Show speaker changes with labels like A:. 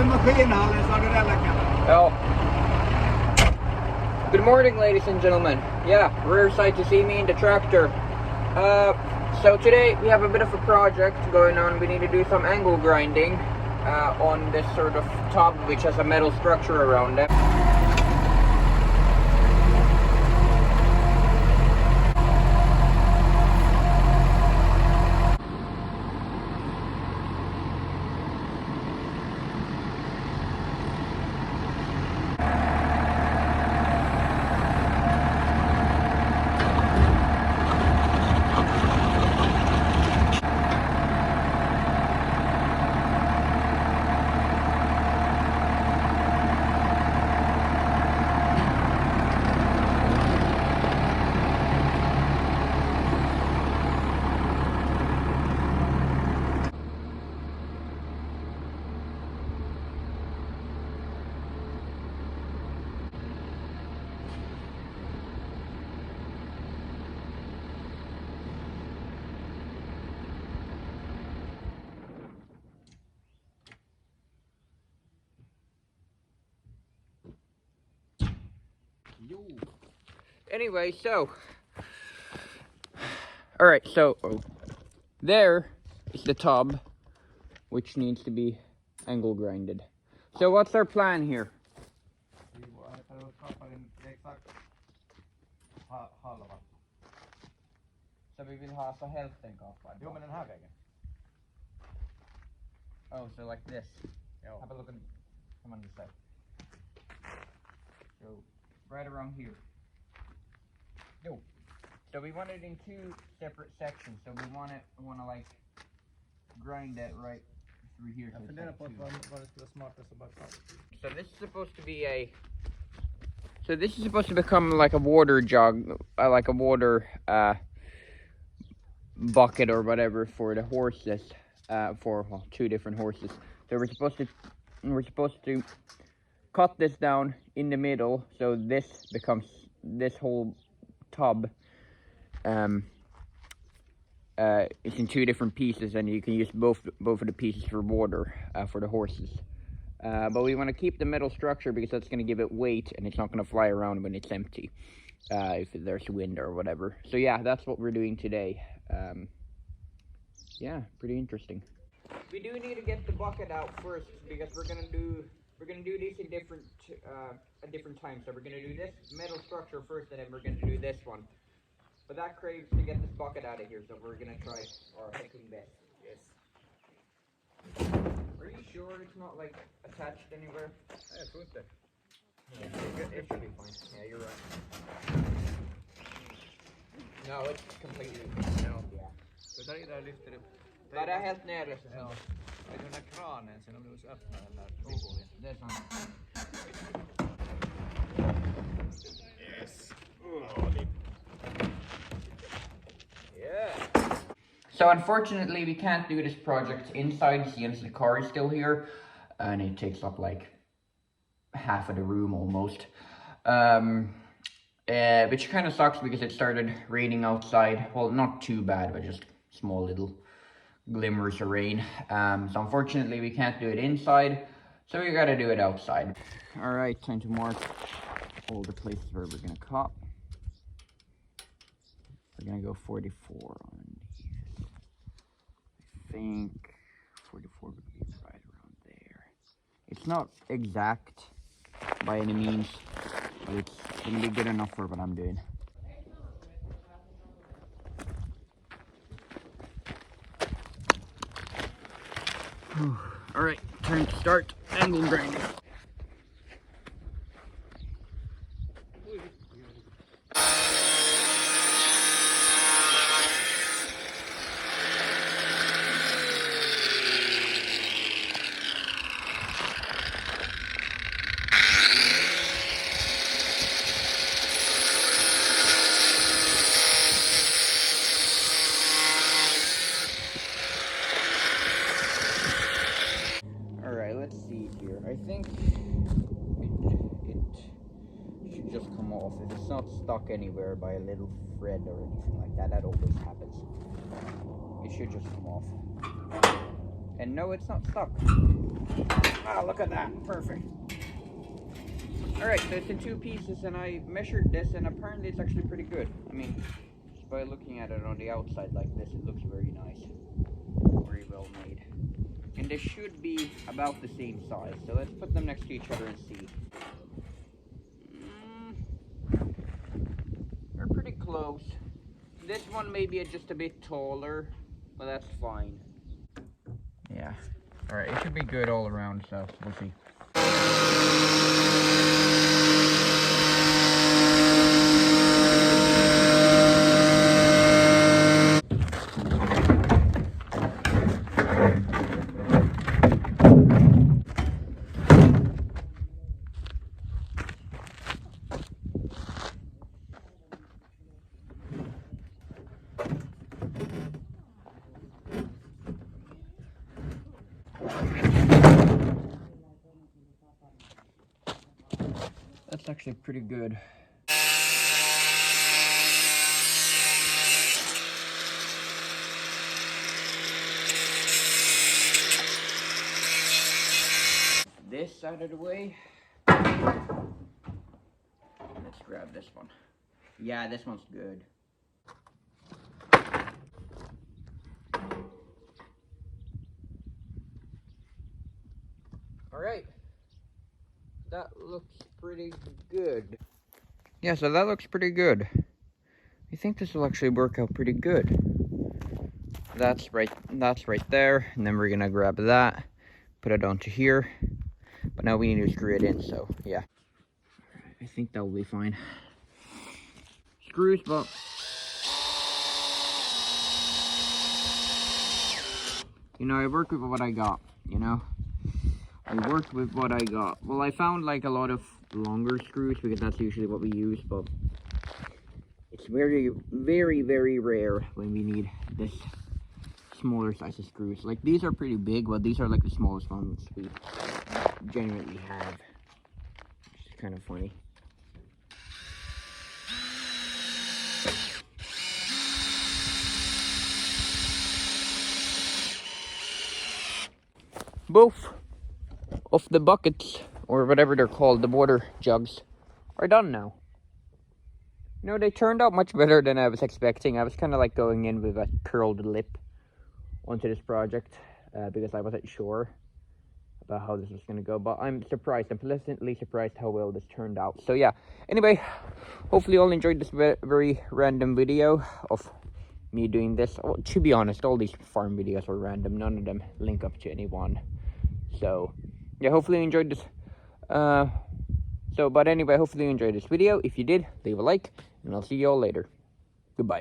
A: maskinhallen sa du relakalla.
B: Well, good morning, ladies and gentlemen. Yeah, rare sight to see me in the tractor. So today we have a bit of a project going on. We need to do some angle grinding on this sort of tub which has a metal structure around it. Anyway, so alright, so there is the tub which needs to be angle grinded. So what's our plan here? Så vi vill ha så hälften kapad.
A: Jo, men den här vägen.
B: Oh, so like this.
A: Ja.
B: Have a look at, come on this side. So right around here. Yo. So we want it in two separate sections. So we want to like grind that right through here.
A: Jag funderar på vad det skulle vara smartast att bara ta.
B: So this is supposed to be a. So this is supposed to become like a water jug, like a water bucket or whatever for the horses, for well, two different horses. So we're supposed to cut this down in the middle, so this becomes this whole tub. It's in two different pieces, and you can use both of the pieces for water for the horses. But we want to keep the metal structure because that's going to give it weight, and it's not going to fly around when it's empty, if there's wind or whatever. So yeah, that's what we're doing today. Yeah, pretty interesting. We do need to get the bucket out first because we're gonna do this in different at different times. So we're gonna do this metal structure first, and then we're gonna do this one. But that craves to get this bucket out of here, so we're gonna try our hecking best.
A: Yes.
B: Are you sure it's not like attached anywhere?
A: Jag tror inte.
B: Yeah, it should be fine. Yeah, you're right. No, it's completely.
A: Ja.
B: Yeah.
A: Så där där lyfter upp.
B: Ja, det är helt nere.
A: Ja. Det är den där kranen sen om du så öppnar den där nivån.
B: Det är sant.
A: Yes.
B: Yeah. So unfortunately we can't do this project inside since the car is still here and it takes up like half of the room almost. Which kind of sucks because it started raining outside. Well, not too bad, but just small little glimmers of rain. So unfortunately we can't do it inside, so we gotta do it outside. All right, time to mark all the places where we're gonna cut. We're gonna go 44 on these. I think 44 would be right around there. It's not exact by any means, but it's gonna be good enough for what I'm doing. All right, time to start angle grinding. I think it should just come off. If it's not stuck anywhere by a little thread or anything like that, that always happens. It should just come off. And no, it's not stuck. Ah, look at that. Perfect. Alright, so it's in 2 pieces, and I measured this, and apparently it's actually pretty good. I mean, just by looking at it on the outside like this, it looks very nice. Very well made. And they should be about the same size. So let's put them next to each other and see. They're pretty close. This one may be just a bit taller, but that's fine. Yeah. Alright, it should be good all around, so we'll see. That's actually pretty good. This out of the way. Let's grab this one. Yeah, this one's good. Alright. That looks pretty good. Yeah, so that looks pretty good. I think this will actually work out pretty good. That's right there, and then we're gonna grab that, put it onto here. But now we need to screw it in, so yeah. I think that will be fine. Screws, but you know, I worked with what I got, you know? I worked with what I got. Well, I found like a lot of longer screws because that's usually what we use, but it's very, very, very rare when we need this smaller size of screws. Like, these are pretty big, but these are like the smallest ones we genuinely have. Which is kind of funny. Both of the buckets, or whatever they're called, the water jugs, are done now. You know, they turned out much better than I was expecting. I was kind of like going in with a curled lip onto this project because I wasn't sure about how this was going to go, but I'm surprised. I'm pleasantly surprised how well this turned out. So yeah, anyway, hopefully you all enjoyed this very random video of me doing this. Oh, to be honest, all these farm videos are random. None of them link up to anyone. So yeah, hopefully you enjoyed this. But anyway, hopefully you enjoyed this video. If you did, leave a like, and I'll see you all later. Goodbye.